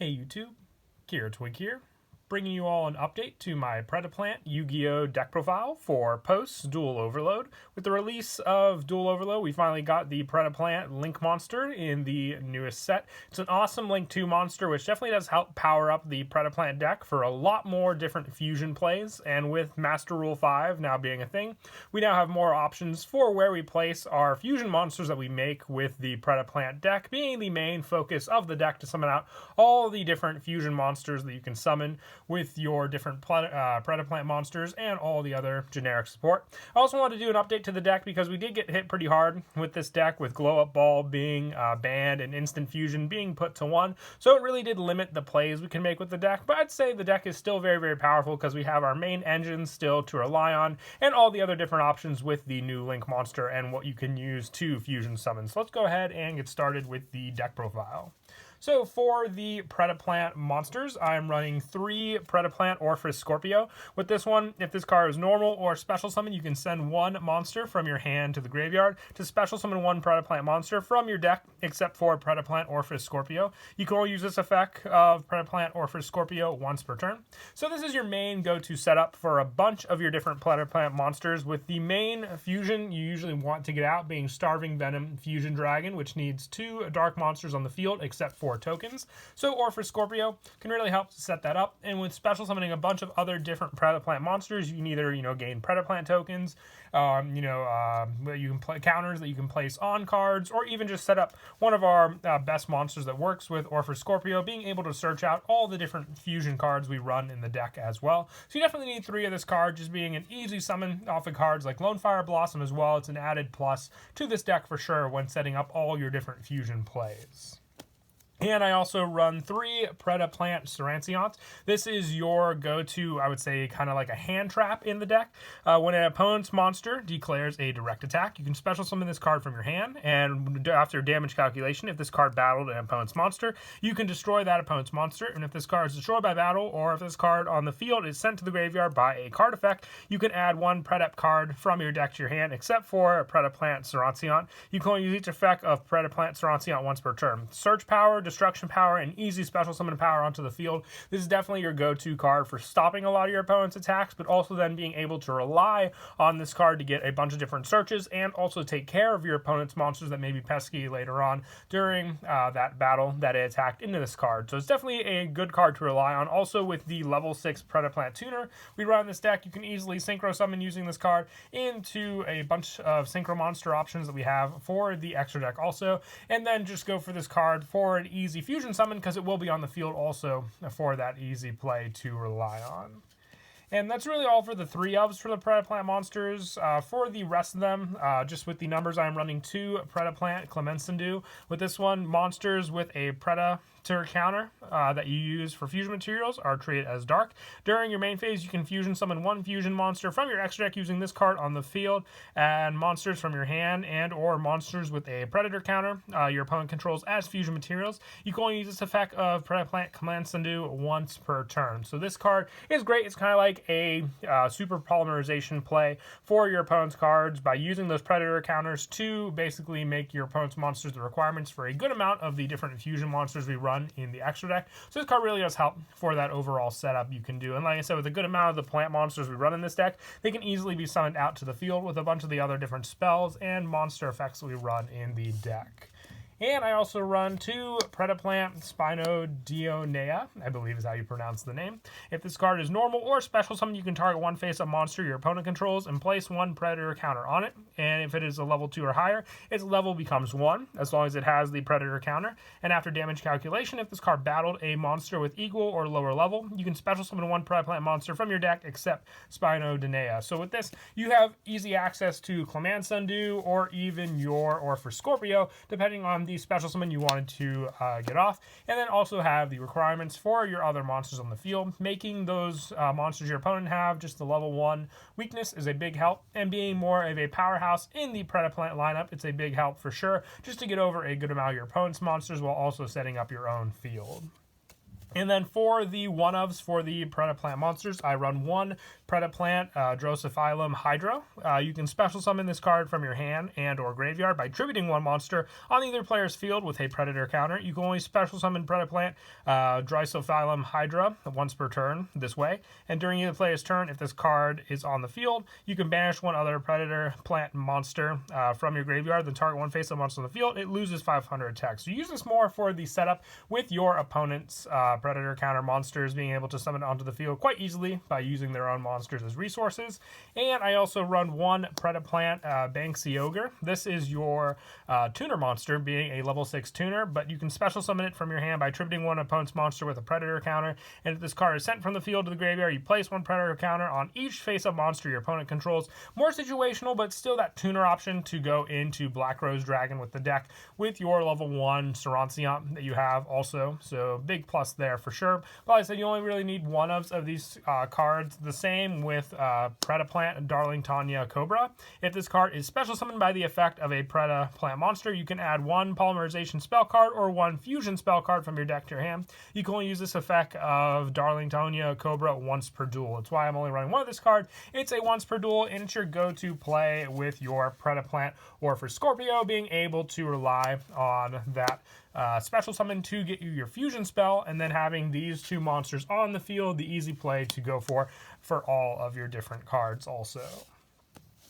Hey YouTube, Kira Twig here, bringing you all an update to my Predaplant Yugioh deck profile for post Duel Overload. With the release of Duel Overload, we finally got the Predaplant Link monster in the newest set. It's an awesome Link 2 monster, which definitely does help power up the Predaplant deck for a lot more different fusion plays, and with Master Rule 5 now being a thing, we now have more options for where we place our fusion monsters that we make with the Predaplant deck, being the main focus of the deck to summon out all the different fusion monsters that you can summon with your different Predaplant monsters and all the other generic support. I also wanted to do an update to the deck because we did get hit pretty hard with this deck, with Glow Up Ball being banned and Instant Fusion being put to 1, so it really did limit the plays we can make with the deck, but I'd say the deck is still very, very powerful because we have our main engines still to rely on and all the other different options with the new Link monster and what you can use to fusion summon. So let's go ahead and get started with the deck profile. So for the Predaplant monsters, I'm running 3 Predaplant Orpheus Scorpio. With this one, if this card is normal or special summon, you can send 1 monster from your hand to the graveyard to special summon 1 Predaplant monster from your deck, except for Predaplant Orpheus Scorpio. You can only use this effect of Predaplant Orpheus Scorpio once per turn. So this is your main go-to setup for a bunch of your different Predaplant monsters, with the main fusion you usually want to get out being Starving Venom Fusion Dragon, which needs 2 dark monsters on the field except for tokens. So Orpheus Scorpio can really help set that up, and with special summoning a bunch of other different Predaplant monsters, you can either gain Predaplant tokens, you can play counters that you can place on cards, or even just set up one of our best monsters that works with Orpheus Scorpio, being able to search out all the different fusion cards we run in the deck as well. So you definitely need 3 of this card, just being an easy summon off of cards like Lone Fire Blossom as well. It's an added plus to this deck for sure when setting up all your different fusion plays. And I also run 3 Predaplant Serancions. This is your go-to, I would say, kind of like a hand trap in the deck. When an opponent's monster declares a direct attack, you can special summon this card from your hand, and after damage calculation, if this card battled an opponent's monster, you can destroy that opponent's monster, and if this card is destroyed by battle, or if this card on the field is sent to the graveyard by a card effect, you can add 1 Predap card from your deck to your hand, except for Predaplant Serancion. You can only use each effect of Predaplant Serancion once per turn. Search power, destruction power, and easy special summon power onto the field. This is definitely your go-to card for stopping a lot of your opponent's attacks, but also then being able to rely on this card to get a bunch of different searches and also take care of your opponent's monsters that may be pesky later on during that battle that it attacked into this card. So it's definitely a good card to rely on. Also, with the level 6 Predaplant Tuner we run in this deck, you can easily synchro summon using this card into a bunch of synchro monster options that we have for the extra deck also, and then just go for this card for an easy fusion summon, because it will be on the field also for that easy play to rely on. And that's really all for the 3 ofs for the Predaplant monsters. For the rest of them, just with the numbers, I'm running 2 Predaplant Clemensandu. With this one, monsters with a Predator counter that you use for fusion materials are treated as dark. During your main phase, you can fusion summon 1 fusion monster from your extra deck using this card on the field, and monsters from your hand and or monsters with a Predator counter your opponent controls as fusion materials. You can only use this effect of Predaplant Clemensandu once per turn. So this card is great. It's kind of like a super polymerization play for your opponent's cards by using those Predator counters to basically make your opponent's monsters the requirements for a good amount of the different fusion monsters we run in the extra deck. So this card really does help for that overall setup you can do. And like I said, with a good amount of the plant monsters we run in this deck, they can easily be summoned out to the field with a bunch of the other different spells and monster effects that we run in the deck. And I also run 2 Predaplant Spinodionea, I believe is how you pronounce the name. If this card is normal or special summon, you can target 1 face-up monster your opponent controls and place 1 Predator counter on it. And if it is a level 2 or higher, its level becomes 1, as long as it has the Predator counter. And after damage calculation, if this card battled a monster with equal or lower level, you can special summon 1 Predaplant monster from your deck except Spinodionea. So with this, you have easy access to Clemensandu or even your Orpheus Scorpio, depending on the special summon you wanted to get off, and then also have the requirements for your other monsters on the field. Making those monsters your opponent have just the level 1 weakness is a big help, and being more of a powerhouse in the Predaplant lineup, it's a big help for sure, just to get over a good amount of your opponent's monsters while also setting up your own field. And then for the one-ofs for the Predaplant monsters, I run one Predaplant Drosophilum Hydra. You can special summon this card from your hand and or graveyard by tributing one monster on either player's field with a Predator counter. You can only special summon Predaplant Drosophilum Hydra once per turn this way. And during either player's turn, if this card is on the field, you can banish one other Predator plant monster from your graveyard, then target one face-up monster on the field. It loses 500 attack. So you use this more for the setup with your opponent's Predator counter monsters being able to summon onto the field quite easily by using their own monsters as resources. And I also run one Predaplant Banksy Ogre. This is your tuner monster, being a level 6 tuner, but you can special summon it from your hand by tributing one opponent's monster with a Predator counter. And if this card is sent from the field to the graveyard, you place one Predator counter on each face-up monster your opponent controls. More situational, but still that tuner option to go into Black Rose Dragon with the deck with your level 1 Seranciant that you have also. So big plus there for sure. But like I said, you only really need one of these cards. The same with Predaplant Darling Tanya Cobra. If this card is special summoned by the effect of a Predaplant monster, you can add one Polymerization spell card or one Fusion spell card from your deck to your hand. You can only use this effect of Darling Tanya Cobra once per duel. That's why I'm only running one of this card. It's a once per duel, and it's your go-to play with your Predaplant, or for Scorpio, being able to rely on that special summon to get you your fusion spell, and then having these two monsters on the field, the easy play to go for all of your different cards also.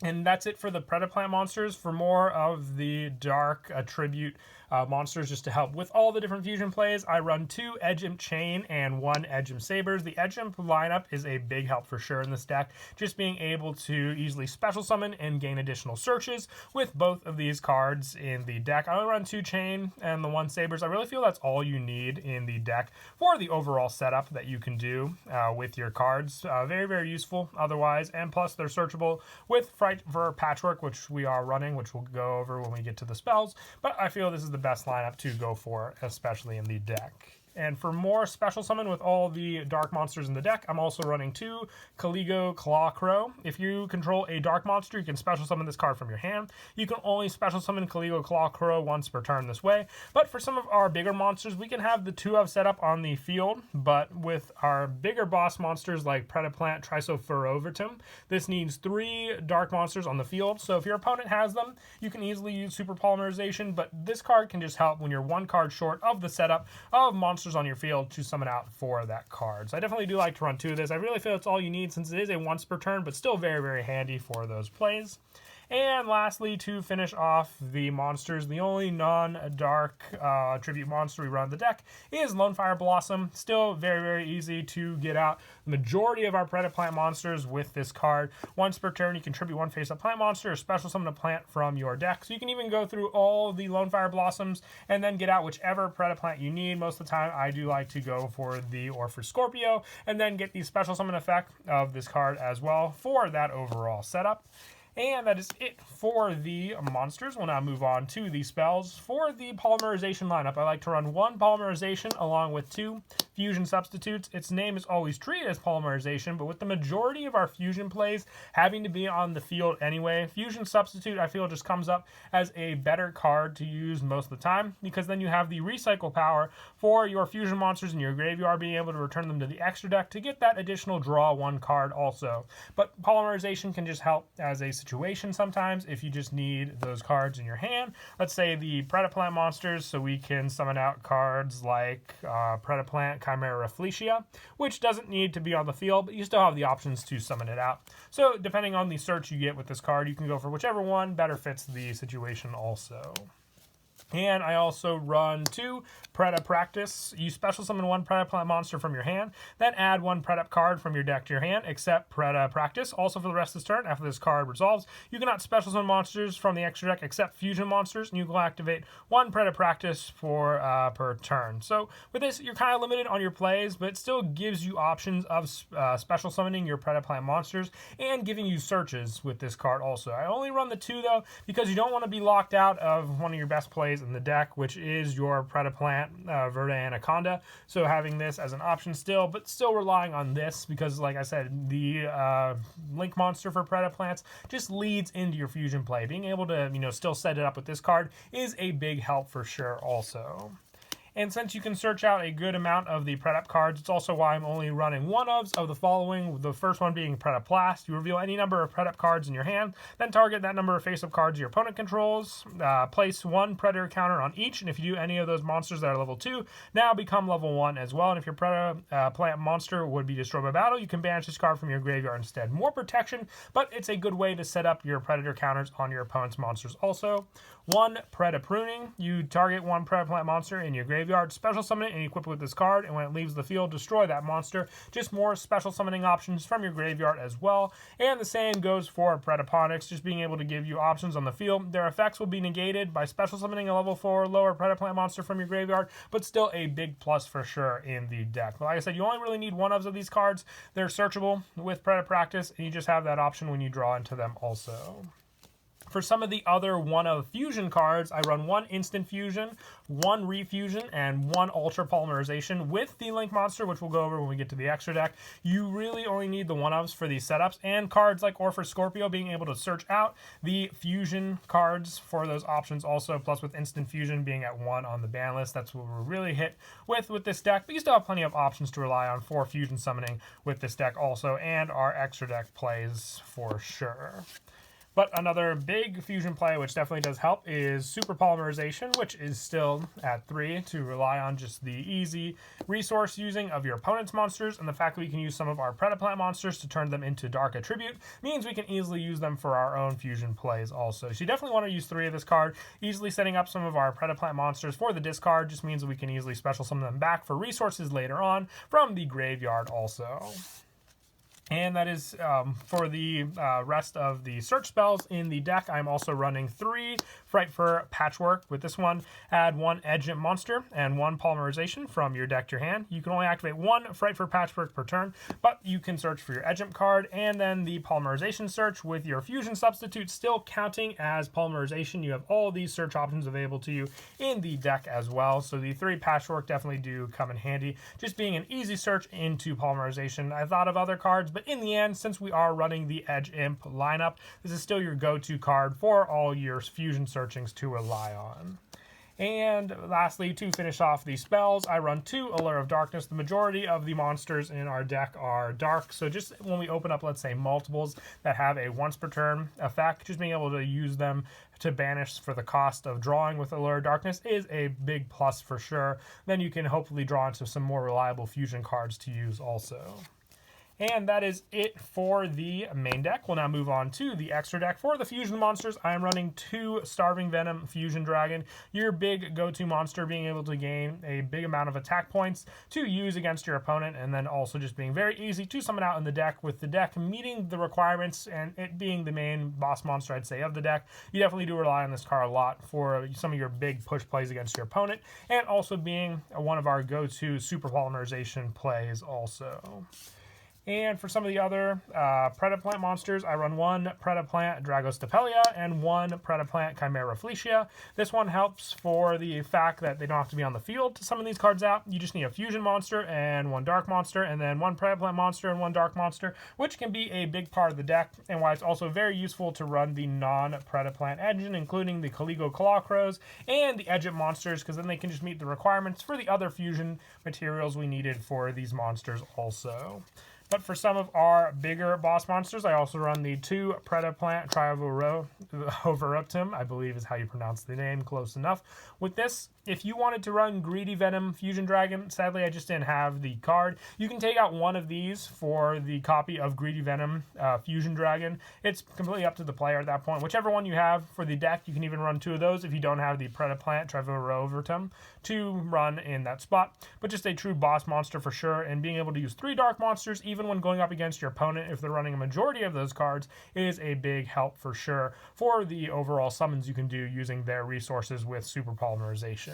And that's it for the Predaplant monsters. For more of the dark attribute monsters, just to help with all the different fusion plays, I run two Edge Imp Chain and one Edge Imp Sabers. The Edge Imp lineup is a big help for sure in this deck, just being able to easily special summon and gain additional searches with both of these cards in the deck. I only run two Chain and the one Sabers. I really feel that's all you need in the deck for the overall setup that you can do with your cards. Very, very useful otherwise, and plus they're searchable with Fright for Patchwork, which we are running, which we'll go over when we get to the spells, but I feel this is the best lineup to go for, especially in the deck. And for more special summon with all the dark monsters in the deck, I'm also running two Caligo Clawcrow. If you control a dark monster, you can special summon this card from your hand. You can only special summon Caligo Clawcrow once per turn this way. But for some of our bigger monsters, we can have the 2-of setup on the field. But with our bigger boss monsters like Predaplant Trisophorovertum, this needs 3 dark monsters on the field. So if your opponent has them, you can easily use Super Polymerization. But this card can just help when you're one card short of the setup of monsters on your field to summon out for that card. So I definitely do like to run 2 of this. I really feel it's all you need since it is a once per turn, but still very, very handy for those plays. And lastly, to finish off the monsters, the only non-dark tribute monster we run on the deck is Lone Fire Blossom. Still very, very easy to get out the majority of our Predaplant monsters with this card. Once per turn, you can tribute one face-up plant monster or special summon a plant from your deck. So you can even go through all the Lone Fire Blossoms and then get out whichever Predaplant you need. Most of the time, I do like to go for the or for Scorpio and then get the special summon effect of this card as well for that overall setup. And that is it for the monsters. We'll now move on to the spells. For the Polymerization lineup, I like to run 1 Polymerization along with 2 Fusion Substitutes. Its name is always treated as Polymerization, but with the majority of our Fusion plays having to be on the field anyway, Fusion Substitute I feel just comes up as a better card to use most of the time, because then you have the recycle power for your Fusion monsters in your graveyard, being able to return them to the extra deck to get that additional draw 1 card also. But Polymerization can just help as a situation sometimes if you just need those cards in your hand. Let's say the Predaplant monsters, so we can summon out cards like Predaplant Chimera Rafflesia, which doesn't need to be on the field, but you still have the options to summon it out. So depending on the search you get with this card, you can go for whichever one better fits the situation also. And I also run 2 Preda Practice. You special summon 1 Predaplant monster from your hand, then add 1 Predap card from your deck to your hand, except Preda Practice. Also for the rest of this turn, after this card resolves, you cannot special summon monsters from the extra deck except fusion monsters, and you will activate 1 Preda Practice for per turn. So with this, you're kind of limited on your plays, but it still gives you options of special summoning your Predaplant monsters and giving you searches with this card also. I only run the 2 though, because you don't want to be locked out of one of your best plays in the deck, which is your Predaplant Verde Anaconda. So having this as an option still, but still relying on this, because like I said, the Link monster for Predaplants just leads into your fusion play. Being able to, still set it up with this card is a big help for sure also. And since you can search out a good amount of the Predap cards, it's also why I'm only running one of the following. The first one being Predaplast. You reveal any number of Predap cards in your hand, then target that number of face-up cards your opponent controls. Place one Predator counter on each, and if you do any of those monsters that are level 2, now become level 1 as well. And if your Predaplant monster would be destroyed by battle, you can banish this card from your graveyard instead. More protection, but it's a good way to set up your Predator counters on your opponent's monsters also. 1 Predapruning. You target one Predaplant monster in your graveyard, special summon it, and equip it with this card, and when it leaves the field, destroy that monster. Just more special summoning options from your graveyard as well. And the same goes for Predaponics, just being able to give you options on the field. Their effects will be negated by special summoning a level 4 lower Predaplant monster from your graveyard, but still a big plus for sure in the deck. But like I said, you only really need one of these cards. They're searchable with Predapractice, and you just have that option when you draw into them also. For some of the other one-of fusion cards, I run 1 instant fusion, 1 refusion, and 1 ultra polymerization with the Link monster, which we'll go over when we get to the extra deck. You really only need the one-ofs for these setups, and cards like Orpher Scorpio being able to search out the fusion cards for those options also, plus with instant fusion being at 1 on the ban list. That's what we're really hit with this deck, but you still have plenty of options to rely on for fusion summoning with this deck also, and our extra deck plays for sure. But another big fusion play, which definitely does help, is Super Polymerization, which is still at 3 to rely on just the easy resource using of your opponent's monsters, and the fact that we can use some of our Predaplant monsters to turn them into Dark Attribute means we can easily use them for our own fusion plays also. So you definitely want to use 3 of this card. Easily setting up some of our Predaplant monsters for the discard just means that we can easily special summon them back for resources later on from the graveyard also. And that is for the rest of the search spells in the deck. I'm also running 3 Frightfur Patchwork. With this one, add 1 Edge Imp monster and 1 Polymerization from your deck to your hand. You can only activate 1 Frightfur Patchwork per turn, but you can search for your Edge Imp card, and then the Polymerization search with your Fusion substitute still counting as Polymerization. You have all these search options available to you in the deck as well. So the 3 Patchwork definitely do come in handy, just being an easy search into Polymerization. I thought of other cards, but in the end, since we are running the Edge Imp lineup, this is still your go-to card for all your fusion searchings to rely on. And lastly, to finish off the spells, I run 2 Allure of Darkness. The majority of the monsters in our deck are dark, so just when we open up, let's say, multiples that have a once per turn effect, just being able to use them to banish for the cost of drawing with Allure of Darkness is a big plus for sure. Then you can hopefully draw into some more reliable fusion cards to use also. And that is it for the main deck. We'll now move on to the extra deck. For the fusion monsters, I am running 2 Starving Venom Fusion Dragon, your big go-to monster, being able to gain a big amount of attack points to use against your opponent, and then also just being very easy to summon out in the deck, with the deck meeting the requirements and it being the main boss monster, I'd say, of the deck. You definitely do rely on this card a lot for some of your big push plays against your opponent, and also being one of our go-to Super Polymerization plays also. And for some of the other Predaplant monsters, I run 1 Predaplant Dragostapelia and 1 Predaplant Chimera Felicia. This one helps for the fact that they don't have to be on the field to summon these cards out. You just need a fusion monster and 1 dark monster, and then 1 Predaplant monster and 1 dark monster, which can be a big part of the deck, and why it's also very useful to run the non-Predaplant engine, including the Caligo Clawcrows and the Edge Imp monsters, because then they can just meet the requirements for the other fusion materials we needed for these monsters also. But for some of our bigger boss monsters, I also run the 2 Predaplant Trivorovtim, I believe is how you pronounce the name, close enough. With this, if you wanted to run Greedy Venom Fusion Dragon, sadly I just didn't have the card. You can take out one of these for the copy of Greedy Venom Fusion Dragon. It's completely up to the player at that point. Whichever one you have for the deck, you can even run 2 of those if you don't have the Predaplant Trivorovtim to run in that spot. But just a true boss monster for sure, and being able to use 3 dark monsters even when going up against your opponent, if they're running a majority of those cards, is a big help for sure for the overall summons you can do using their resources with Super Polymerization.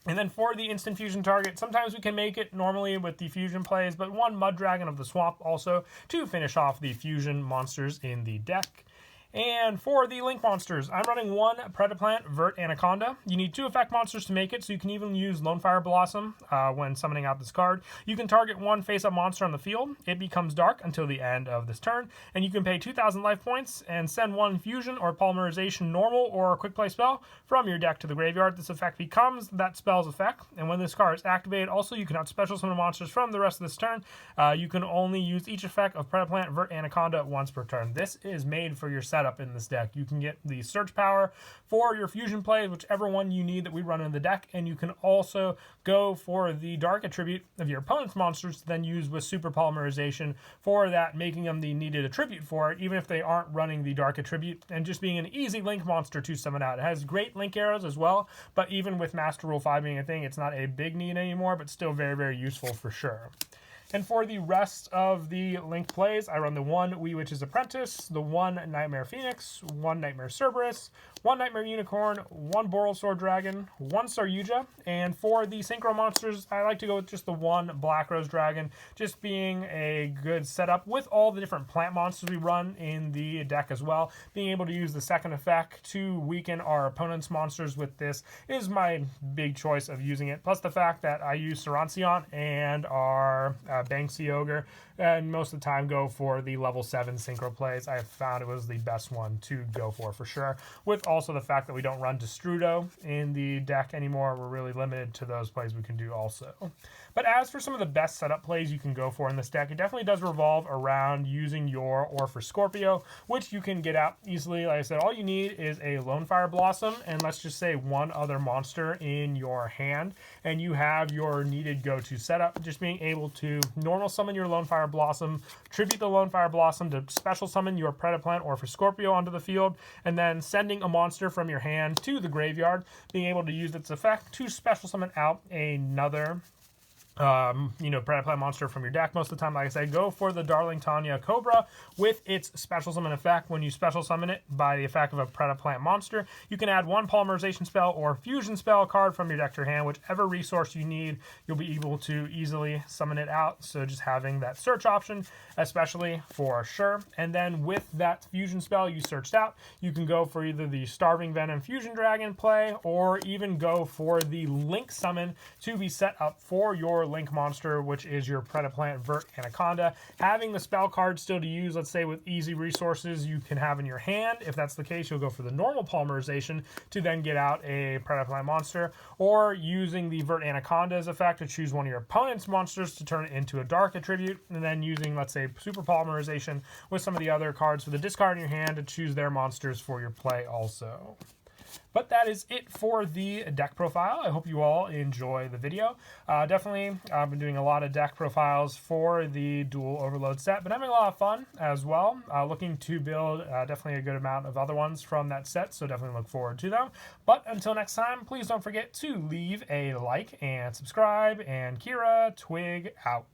And then for the instant fusion target, sometimes we can make it normally with the fusion plays, but 1 Mud Dragon of the Swamp also to finish off the fusion monsters in the deck. And for the Link monsters, I'm running one Predaplant Vert Anaconda. You need 2 effect monsters to make it, so you can even use Lone Fire Blossom when summoning out this card. You can target one face-up monster on the field. It becomes dark until the end of this turn, and you can pay 2,000 life points and send one Fusion or Polymerization normal or Quick Play spell from your deck to the graveyard. This effect becomes that spell's effect, and when this card is activated, also you cannot special summon monsters from the rest of this turn. You can only use each effect of Predaplant Vert Anaconda once per turn. This is made for your setup in this deck. You can get the search power for your fusion plays, whichever one you need that we run in the deck, and you can also go for the dark attribute of your opponent's monsters to then use with super polymerization for that, making them the needed attribute for it, even if they aren't running the dark attribute, and just being an easy link monster to summon out. It has great link arrows as well, but even with Master Rule 5 being a thing, it's not a big need anymore, but still very, very useful for sure. And for the rest of the Link plays, I run the 1 Wee Witch's Apprentice, the 1 Nightmare Phoenix, 1 Nightmare Cerberus, 1 Nightmare Unicorn, 1 Boral Sword Dragon, 1 Star Yugioh, and for the Synchro monsters, I like to go with just the 1 Black Rose Dragon, just being a good setup with all the different plant monsters we run in the deck as well. Being able to use the second effect to weaken our opponent's monsters with this is my big choice of using it, plus the fact that I use Sarancion and our Banksy Ogre, and most of the time go for the level 7 synchro plays. I found it was the best one to go for sure. With also the fact that we don't run Destrudo in the deck anymore, we're really limited to those plays we can do also. But as for some of the best setup plays you can go for in this deck, it definitely does revolve around using your Or for Scorpio, which you can get out easily. Like I said, all you need is a Lone Fire Blossom, and let's just say one other monster in your hand, and you have your needed go-to setup. Just being able to normal summon your Lone Fire Blossom, tribute the Lone Fire Blossom to special summon your Predaplant Or for Scorpio onto the field, and then sending a monster from your hand to the graveyard, being able to use its effect to special summon out another Predaplant monster from your deck. Most of the time, like I said, go for the Darling Tanya Cobra with its special summon effect. When you special summon it by the effect of a Predaplant monster, you can add 1 polymerization spell or fusion spell card from your deck to your hand. Whichever resource you need, you'll be able to easily summon it out. So just having that search option, especially for sure. And then with that fusion spell you searched out, you can go for either the Starving Venom Fusion Dragon play, or even go for the Link summon to be set up for your Link monster, which is your Predaplant Vert Anaconda. Having the spell card still to use, let's say with easy resources you can have in your hand. If that's the case, you'll go for the normal polymerization to then get out a Predaplant monster, or using the Vert Anaconda's effect to choose one of your opponent's monsters to turn it into a dark attribute, and then using, let's say, super polymerization with some of the other cards for the discard in your hand to choose their monsters for your play also. But that is it for the deck profile. I hope you all enjoy the video. Definitely, I've been doing a lot of deck profiles for the Dual Overload set, but having a lot of fun as well. Looking to build definitely a good amount of other ones from that set, so definitely look forward to them. But until next time, please don't forget to leave a like and subscribe, and Kira Twig out.